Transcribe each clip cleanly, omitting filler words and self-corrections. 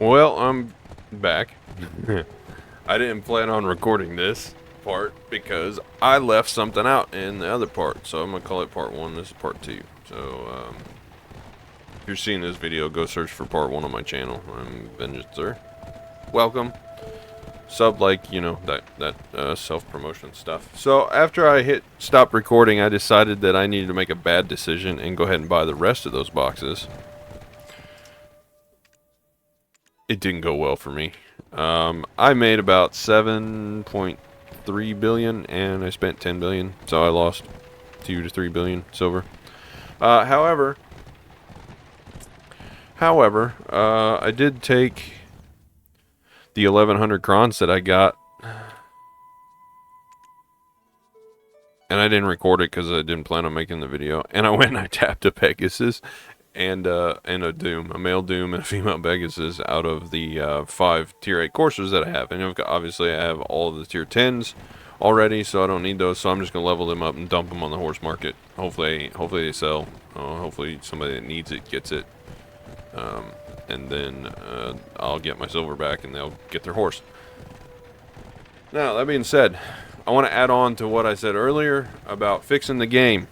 Well, I'm back. I didn't plan on recording this part because I left something out in the other part, so I'm gonna call it part one. This is part two. So, if you're seeing this video, go search for part one on my channel. I'm Vengeance Sir. Welcome. Sub, like, you know, that self-promotion stuff. So after I hit stop recording, I decided that I needed to make a bad decision and go ahead and buy the rest of those boxes. It didn't go well for me. I made about 7.3 billion and I spent 10 billion, so I lost 2 to 3 billion silver. However, I did take the 1100 crons that I got, and I didn't record it because I didn't plan on making the video, and I went and I tapped a Pegasus and a Doom, a male Doom and a female Pegasus out of the 5 tier 8 coursers that I have. And obviously I have all of the tier 10s already, so I don't need those, so I'm just going to level them up and dump them on the horse market. Hopefully they sell. Hopefully somebody that needs it gets it. And then I'll get my silver back and they'll get their horse. Now, that being said, I want to add on to what I said earlier about fixing the game.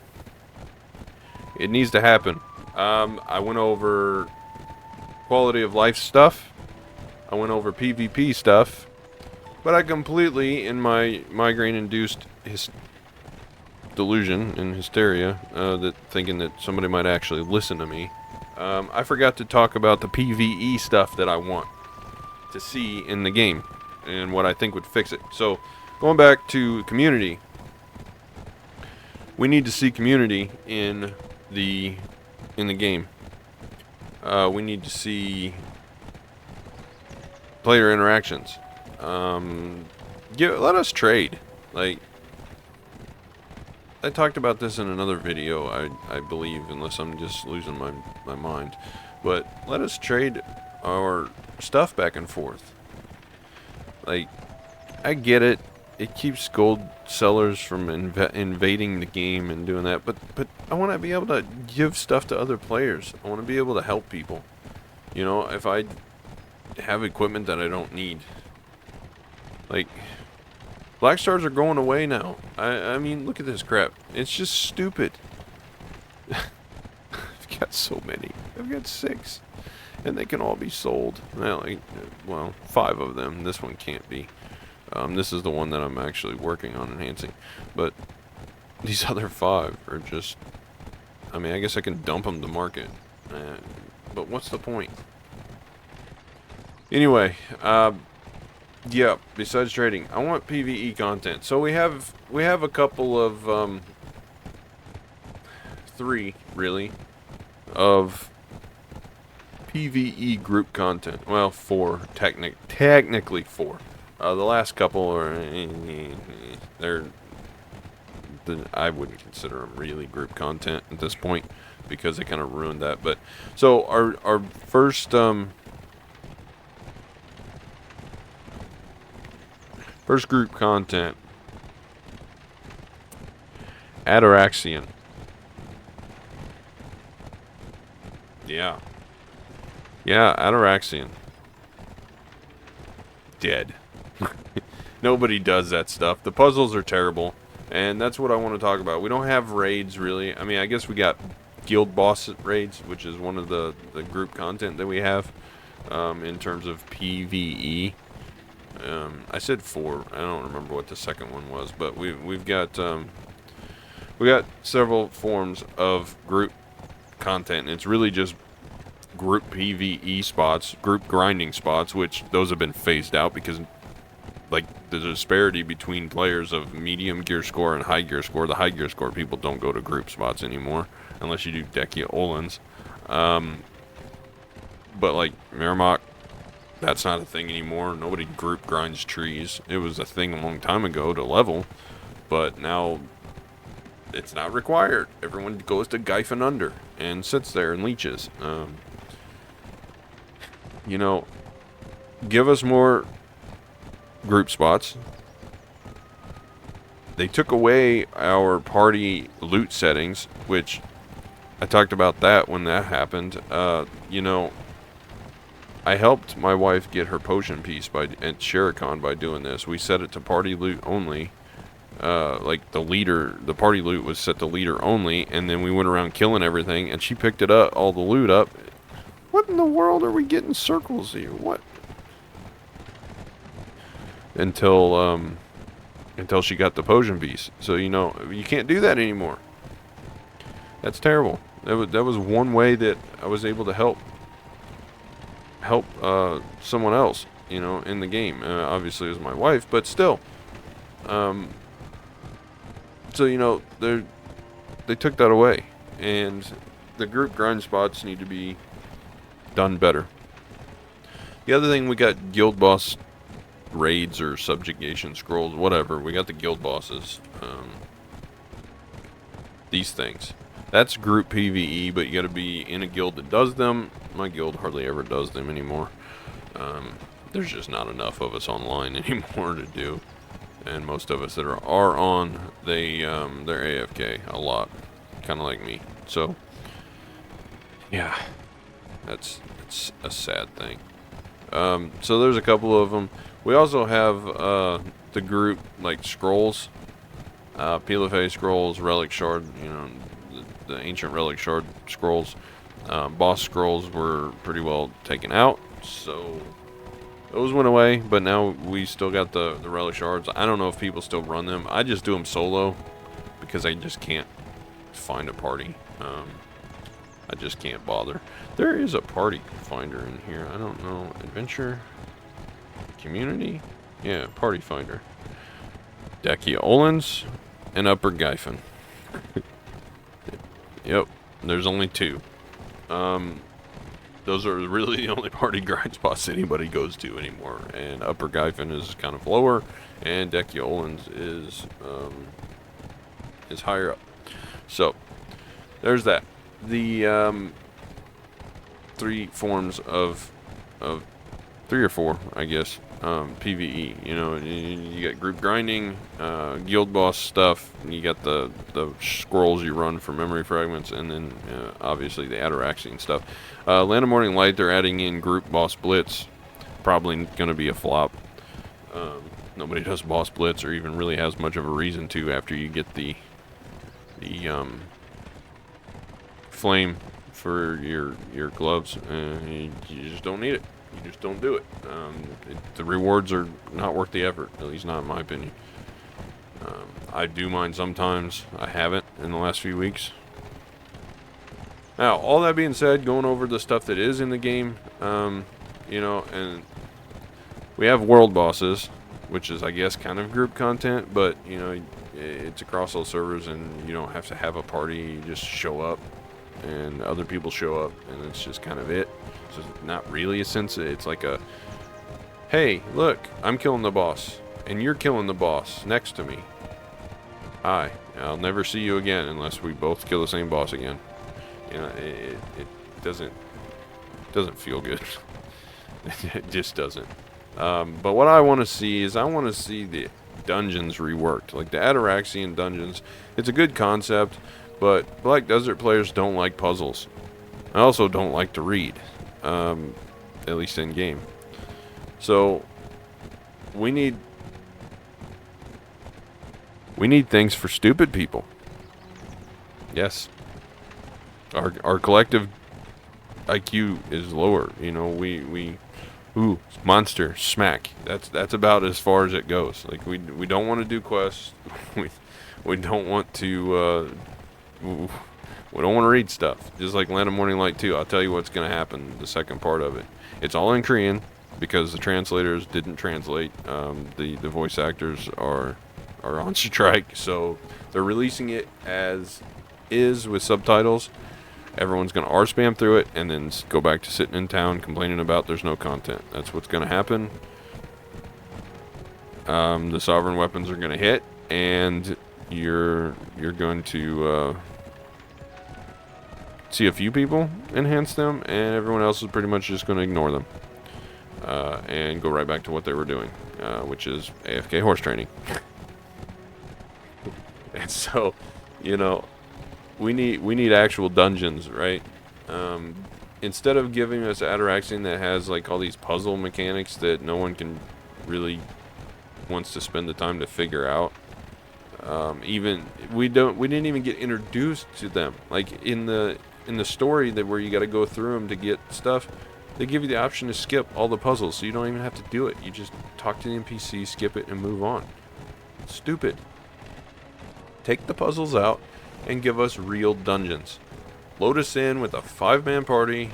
It needs to happen. I went over quality of life stuff. I went over PvP stuff. But I completely, in my migraine-induced delusion and hysteria, thinking that somebody might actually listen to me, I forgot to talk about the PVE stuff that I want to see in the game and what I think would fix it. So, going back to community, we need to see community in the game. We need to see player interactions. Let us trade. Like, I talked about this in another video, I believe, unless I'm just losing my mind. But let us trade our stuff back and forth. Like, I get it. It keeps gold sellers from invading the game and doing that, but I want to be able to give stuff to other players. I want to be able to help people. You know, if I have equipment that I don't need. Like, black stars are going away now. I mean, look at this crap. It's just stupid. I've got so many. I've got 6. And they can all be sold. Well, 5 of them. This one can't be. This is the one that I'm actually working on enhancing. But these other 5 are just... I mean, I guess I can dump them to market. But what's the point? Anyway, yeah, besides trading, I want PvE content. So we have a couple of 3 really of PvE group content. Well, 4 technically 4. The last couple are I wouldn't consider them really group content at this point because they kind of ruined that. But so our first group content, Atoraxxian. Yeah, Atoraxxian. Dead. Nobody does that stuff. The puzzles are terrible, and that's what I want to talk about. We don't have raids really. I mean, I guess we got guild boss raids, which is one of the group content that we have in terms of PvE. I said 4. I don't remember what the second one was, but we've got several forms of group content. It's really just group PvE spots, group grinding spots, which those have been phased out because, like, the disparity between players of medium gear score and high gear score. The high gear score people don't go to group spots anymore unless you do Dekia Olins. But like Merrimack, that's not a thing anymore. Nobody group grinds trees. It was a thing a long time ago to level, but now it's not required. Everyone goes to Gyphon Under and sits there and leeches. You know, give us more group spots. They took away our party loot settings, which I talked about that when that happened. You know, I helped my wife get her potion piece at Shericon by doing this. We set it to party loot only. Like the party loot was set to leader only, and then we went around killing everything, and she picked it up, all the loot up. What in the world are we getting circles here? What? Until she got the potion piece. So, you know, you can't do that anymore. That's terrible. That was one way that I was able to help someone else, you know, in the game. Obviously it was my wife, but still. So, you know, they took that away, and the group grind spots need to be done better. The other thing, we got guild boss raids or subjugation scrolls, whatever. We got the guild bosses. These things. That's group PVE, but you got to be in a guild that does them. My guild hardly ever does them anymore. There's just not enough of us online anymore to do. And most of us that are on, they're AFK a lot, kind of like me. So, yeah, that's a sad thing. So there's a couple of them. We also have the group like scrolls, PLFA scrolls, relic shard. You know, the ancient relic shard scrolls. Boss scrolls were pretty well taken out, so those went away, but now we still got the relic shards. I don't know if people still run them. I just do them solo because I just can't find a party. I just can't bother. There is a party finder in here. I don't know. Adventure? Community? Yeah, party finder. Daciolans and Upper Gyphon. Yep, there's only 2. Those are really the only party grind spots anybody goes to anymore. And Upper Gyphon is kind of lower, and Daciolans is higher up. So there's that. The 3 forms of 3 or 4, I guess, PVE. You know, you got group grinding, guild boss stuff. You got the scrolls you run for memory fragments, and then obviously the Atoraxxian stuff. Land of Morning Light, they're adding in group boss blitz. Probably going to be a flop. Nobody does boss blitz or even really has much of a reason to after you get the flame for your gloves. You just don't need it. You just don't do it. The rewards are not worth the effort, at least not in my opinion. I do mine sometimes. I haven't in the last few weeks. Now, all that being said, going over the stuff that is in the game, you know, and we have world bosses, which is, I guess, kind of group content, but, you know, it's across all servers, and you don't have to have a party. You just show up, and other people show up, and it's just kind of it. So it's not really a sense. It's like a, hey, look, I'm killing the boss, and you're killing the boss next to me. Hi, I'll never see you again unless we both kill the same boss again. You know, it doesn't feel good. It just doesn't. But what I want to see is, I want to see the dungeons reworked, like the Atoraxxian dungeons. It's a good concept, but Black Desert players don't like puzzles. I also don't like to read, at least in game. So we need things for stupid people. Yes. Our collective IQ is lower. You know, ooh, monster, smack. That's about as far as it goes. Like, we don't want to do quests. we don't want to we don't want to read stuff. Just like Land of Morning Light 2. I'll tell you what's going to happen, the second part of it. It's all in Korean because the translators didn't translate. The voice actors are on strike, so they're releasing it as is with subtitles. Everyone's going to R-spam through it and then go back to sitting in town complaining about there's no content. That's what's going to happen. The sovereign weapons are going to hit, and you're going to see a few people enhance them, and everyone else is pretty much just going to ignore them and go right back to what they were doing, which is AFK horse training. And so, you know, we need actual dungeons, right? instead of giving us Atoraxxian that has like all these puzzle mechanics that no one can really wants to spend the time to figure out. Even we didn't even get introduced to them. Like in the story that where you got to go through them to get stuff, they give you the option to skip all the puzzles, so you don't even have to do it. You just talk to the NPC, skip it, and move on. Stupid. Take the puzzles out and give us real dungeons. Load us in with a 5-man party.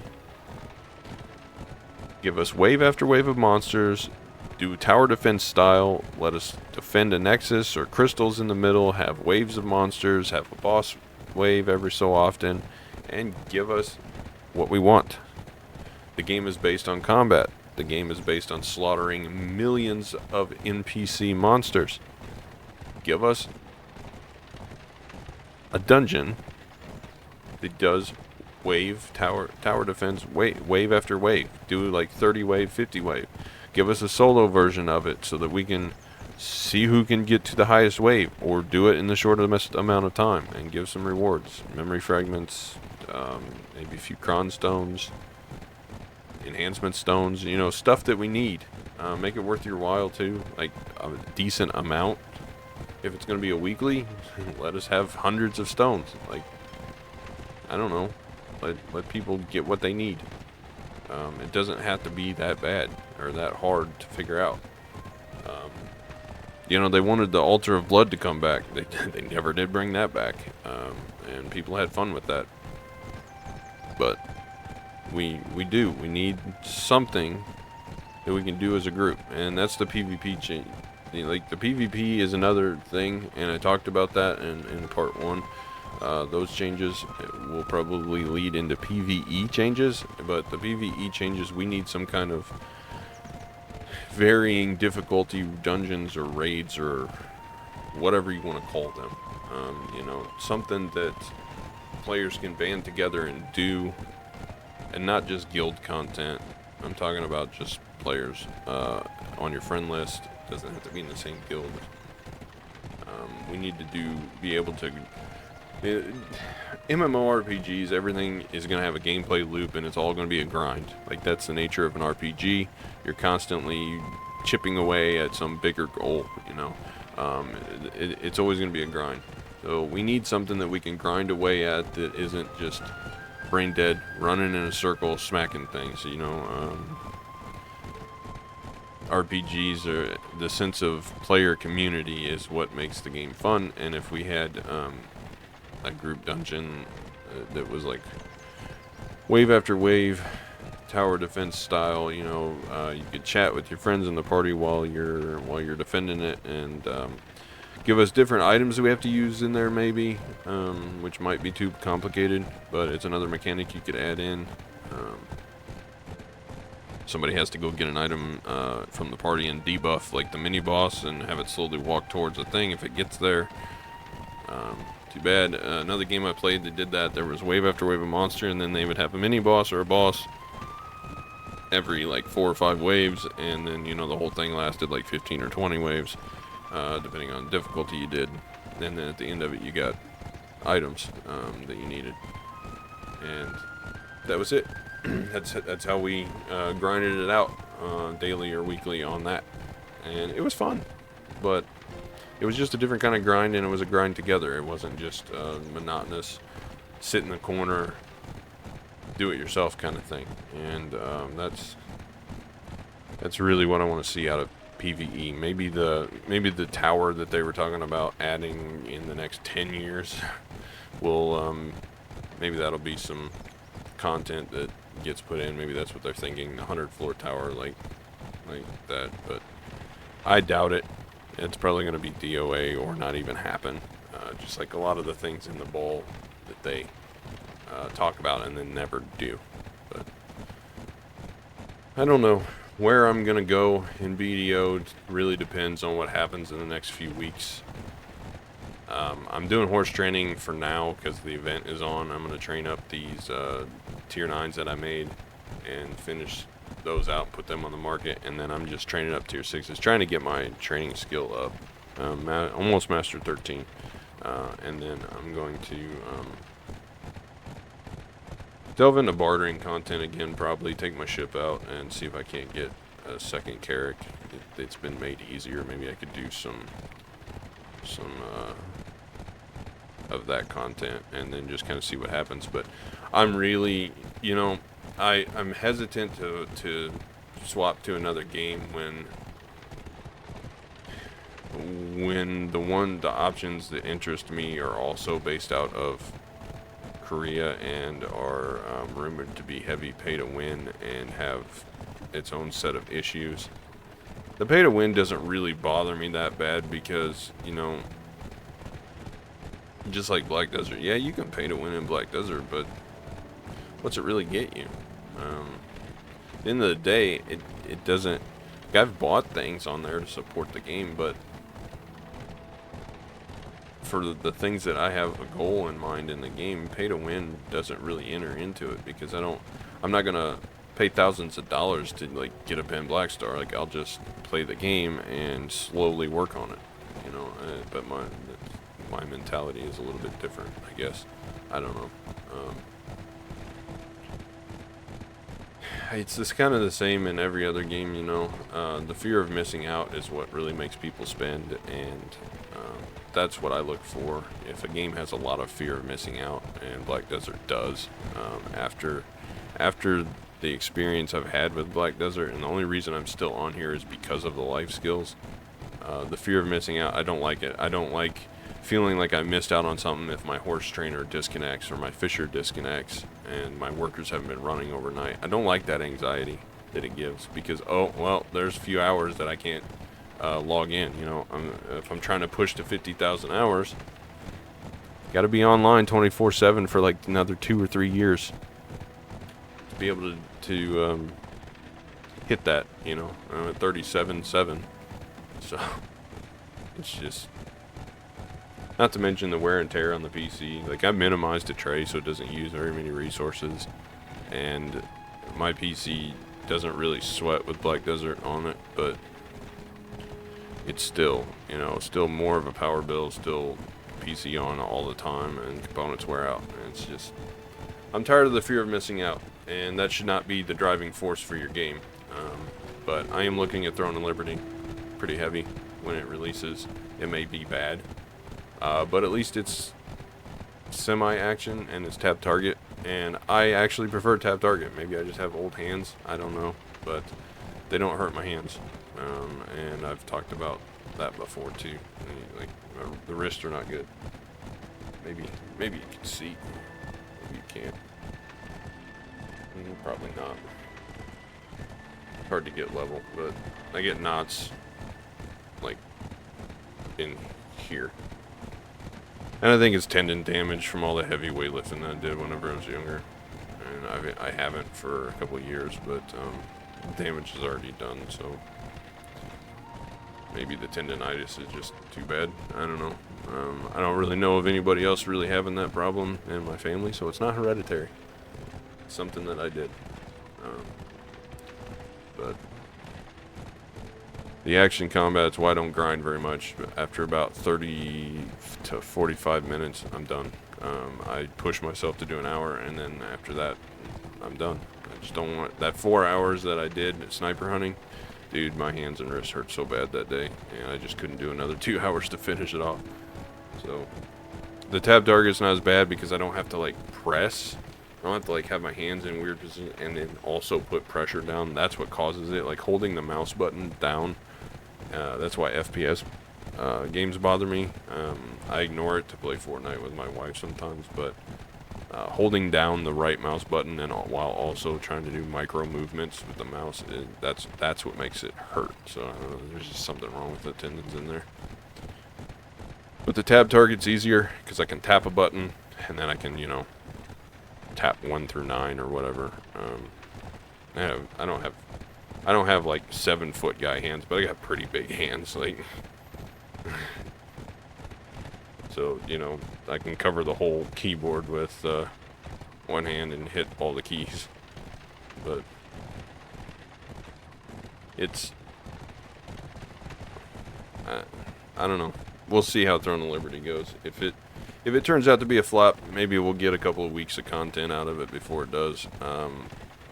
Give us wave after wave of monsters. Do tower defense style. Let us defend a nexus or crystals in the middle. Have waves of monsters. Have a boss wave every so often. And give us what we want. The game is based on combat. The game is based on slaughtering millions of NPC monsters. Give us a dungeon that does wave, tower defense, wave after wave. Do like 30 wave, 50 wave. Give us a solo version of it so that we can see who can get to the highest wave, or do it in the shortest amount of time and give some rewards. Memory fragments, maybe a few cron stones, enhancement stones, you know, stuff that we need. Make it worth your while too, like a decent amount. If it's going to be a weekly, let us have hundreds of stones. Like, I don't know, let people get what they need. It doesn't have to be that bad or that hard to figure out. You know, they wanted the Altar of Blood to come back. They never did bring that back, and people had fun with that. But we need something that we can do as a group, and that's the PvP change. Like, the PvP is another thing, and I talked about that in part 1. Those changes will probably lead into PVE changes, but the PVE changes, we need some kind of varying difficulty dungeons or raids or whatever you want to call them. You know, something that players can band together and do, and not just guild content. I'm talking about just players on your friend list. Doesn't have to be in the same guild. We need to be able to. MMORPGs, everything is going to have a gameplay loop, and it's all going to be a grind. Like, that's the nature of an RPG. You're constantly chipping away at some bigger goal, you know. It's always going to be a grind. So we need something that we can grind away at that isn't just brain dead, running in a circle, smacking things, you know. RPGs, are the sense of player community is what makes the game fun, and if we had a group dungeon that was like wave after wave, tower defense style, you know, you could chat with your friends in the party while you're defending it, and give us different items that we have to use in there, maybe, which might be too complicated, but it's another mechanic you could add in. Somebody has to go get an item from the party and debuff like the mini boss and have it slowly walk towards the thing if it gets there. Too bad. Another game I played that did that, there was wave after wave of monster, and then they would have a mini boss or a boss every like 4 or 5 waves, and then, you know, the whole thing lasted like 15 or 20 waves, depending on difficulty you did. And then at the end of it, you got items that you needed, and that was it. That's how we grinded it out daily or weekly on that, and it was fun, but it was just a different kind of grind, and it was a grind together. It wasn't just monotonous, sit in the corner, do it yourself kind of thing. And that's really what I want to see out of PVE. Maybe the tower that they were talking about adding in the next 10 years will maybe that'll be some content that gets put in. Maybe that's what they're thinking, the 100 floor tower like that, but I doubt it. It's probably going to be DOA or not even happen, just like a lot of the things in the bowl that they talk about and then never do. But I don't know where I'm going to go in BDO. It really depends on what happens in the next few weeks. I'm doing horse training for now because the event is on. I'm going to train up these tier 9s that I made and finish those out, put them on the market, and then I'm just training up tier 6s, trying to get my training skill up. Almost mastered 13, and then I'm going to Delve into bartering content again, probably take my ship out and see if I can't get a second carrack. It's been made easier. Maybe I could do some of that content and then just kind of see what happens. But I'm really, you know, I'm hesitant to swap to another game when the options that interest me are also based out of Korea and are rumored to be heavy pay to win and have its own set of issues. The pay to win doesn't really bother me that bad because, you know, just like Black Desert, yeah, you can pay to win in Black Desert, but what's it really get you? At the end of the day, it doesn't. Like, I've bought things on there to support the game, but for the things that I have a goal in mind in the game, pay to win doesn't really enter into it because I'm not gonna pay thousands of dollars to like get a pen Black Star. Like, I'll just play the game and slowly work on it, you know. But my mentality is a little bit different, I guess. I don't know. It's just kind of the same in every other game, you know. The fear of missing out is what really makes people spend, and that's what I look for. If a game has a lot of fear of missing out, and Black Desert does, after the experience I've had with Black Desert, and the only reason I'm still on here is because of the life skills. The fear of missing out, I don't like it. I don't like feeling like I missed out on something if my horse trainer disconnects or my fisher disconnects and my workers haven't been running overnight. I don't like that anxiety that it gives because, oh, well, there's a few hours that I can't log in, you know. If I'm trying to push to 50,000 hours, got to be online 24/7 for like another 2 or 3 years to be able to hit that, you know. I'm at 37.7, so it's just, not to mention the wear and tear on the PC. Like, I've minimized the tray so it doesn't use very many resources, and my PC doesn't really sweat with Black Desert on it, but it's still, you know, still more of a power bill, still PC on all the time, and components wear out. And it's just, I'm tired of the fear of missing out, and that should not be the driving force for your game. But I am looking at Throne of Liberty pretty heavy when it releases. It may be bad, but at least it's semi-action and it's tap target, and I actually prefer tap target. Maybe I just have old hands, I don't know, but they don't hurt my hands. And I've talked about that before too. Like, the wrists are not good. Maybe you can see. Maybe you can't. Probably not. Hard to get level, but I get knots like in here. And I think it's tendon damage from all the heavy weightlifting that I did whenever I was younger. And I haven't for a couple of years, but damage is already done, so maybe the tendonitis is just too bad. I don't know. I don't really know of anybody else really having that problem in my family, so it's not hereditary. It's something that I did. But the action combat's why I don't grind very much. After about 30 to 45 minutes, I'm done. I push myself to do an hour, and then after that, I'm done. I just don't want that 4 hours that I did sniper hunting. Dude, my hands and wrists hurt so bad that day, and I just couldn't do another 2 hours to finish it off. So the tab target's not as bad because I don't have to like press. I don't have to like have my hands in weird positions and then also put pressure down. That's what causes it. Like holding the mouse button down. That's why FPS games bother me. I ignore it to play Fortnite with my wife sometimes, but holding down the right mouse button and while also trying to do micro movements with the mouse, that's what makes it hurt. So I don't know, there's just something wrong with the tendons in there. But the tab target's easier because I can tap a button and then I can, you know, tap 1 through 9 or whatever. I don't have like 7-foot guy hands, but I got pretty big hands, like. So, you know, I can cover the whole keyboard with one hand and hit all the keys. But it's, I don't know. We'll see how Throne of Liberty goes. If If it turns out to be a flop, maybe we'll get a couple of weeks of content out of it before it does.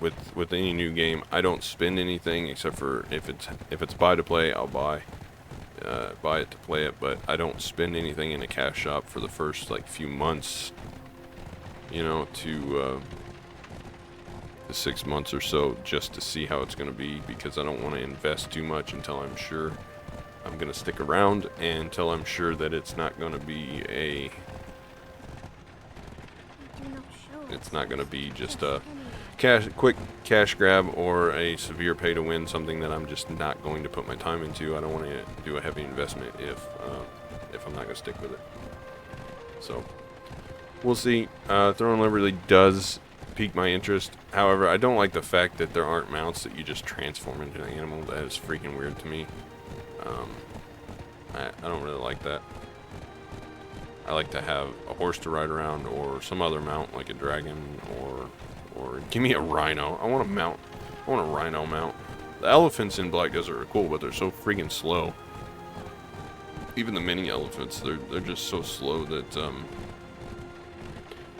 With any new game, I don't spend anything except for if it's buy to play, I'll buy it to play it, but I don't spend anything in a cash shop for the first like few months, you know, to 6 months or so, just to see how it's going to be, because I don't want to invest too much until I'm sure I'm going to stick around, and until I'm sure that it's not going to be just a quick cash grab or a severe pay to win, something that I'm just not going to put my time into. I don't want to do a heavy investment if I'm not going to stick with it. So we'll see. Throne Liberty does pique my interest. However, I don't like the fact that there aren't mounts that you just transform into an animal. That is freaking weird to me. I don't really like that. I like to have a horse to ride around, or some other mount like a dragon, or give me a rhino. I want a rhino mount. The elephants in Black Desert are cool, but they're so freaking slow. Even the mini elephants, they're just so slow that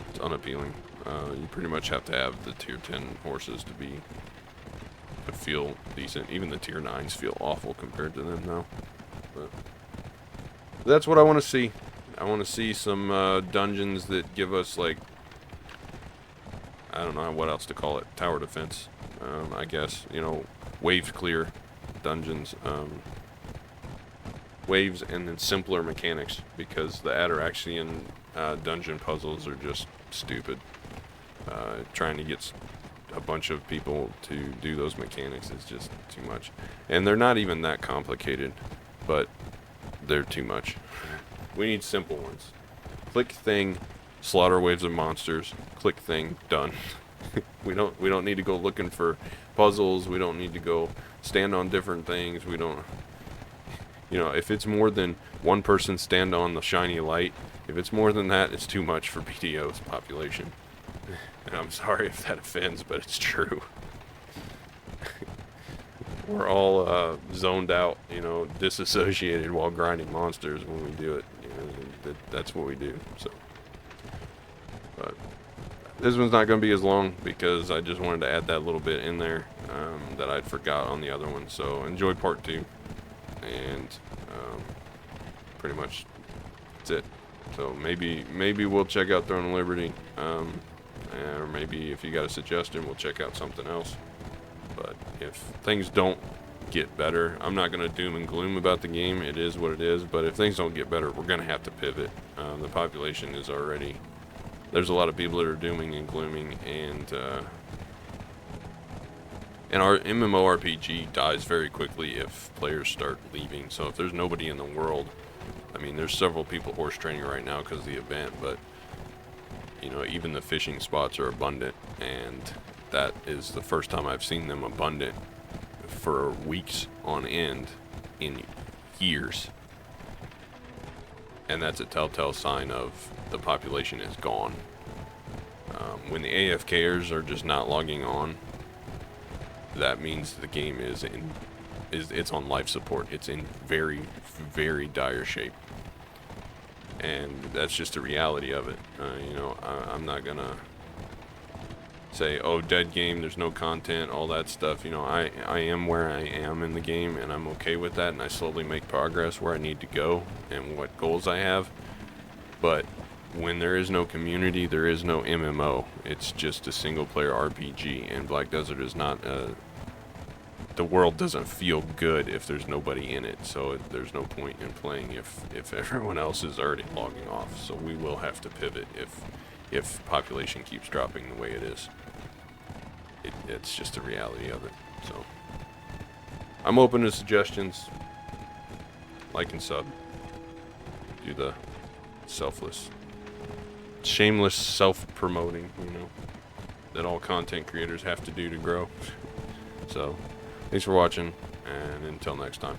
it's unappealing. You pretty much have to have the tier 10 horses to feel decent. Even the tier 9s feel awful compared to them now. But that's what I want to see. I want to see some dungeons that give us, like, I don't know what else to call it, tower defense, I guess, you know, wave clear dungeons, waves, and then simpler mechanics, because the Atoraxxian dungeon puzzles are just stupid. Trying to get a bunch of people to do those mechanics is just too much, and they're not even that complicated, but they're too much. We need simple ones. Click thing, slaughter waves of monsters. Click thing, done. we don't need to go looking for puzzles. We don't need to go stand on different things. We don't, you know, if it's more than one person stand on the shiny light, if it's more than that, it's too much for BDO's population. And I'm sorry if that offends, but it's true. We're all zoned out, you know, disassociated while grinding monsters when we do it. You know, that's what we do. So, but this one's not going to be as long because I just wanted to add that little bit in there that I'd forgot on the other one. So enjoy part 2, and pretty much that's it. So maybe we'll check out Throne of Liberty, or maybe if you got a suggestion, we'll check out something else. But if things don't get better, I'm not going to doom and gloom about the game. It is what it is. But if things don't get better, we're going to have to pivot. The population is already... There's a lot of people that are dooming and glooming, and our MMORPG dies very quickly if players start leaving. So if there's nobody in the world... I mean, there's several people horse training right now because of the event, but, you know, even the fishing spots are abundant, and that is the first time I've seen them abundant for weeks on end in years. And that's a telltale sign of the population is gone. When the AFKers are just not logging on, that means the game it's on life support. It's in very, very dire shape. And that's just the reality of it. You know, I'm not gonna say, oh, dead game, there's no content, all that stuff. You know, I am where I am in the game, and I'm okay with that, and I slowly make progress where I need to go and what goals I have. But when there is no community, there is no MMO. It's just a single player RPG, and Black Desert is not the world doesn't feel good if there's nobody in it, so there's no point in playing if everyone else is already logging off. So we will have to pivot if population keeps dropping the way it is. It's just the reality of it. So I'm open to suggestions. Like and sub. Do the selfless, shameless self-promoting, you know, that all content creators have to do to grow. So thanks for watching, and until next time.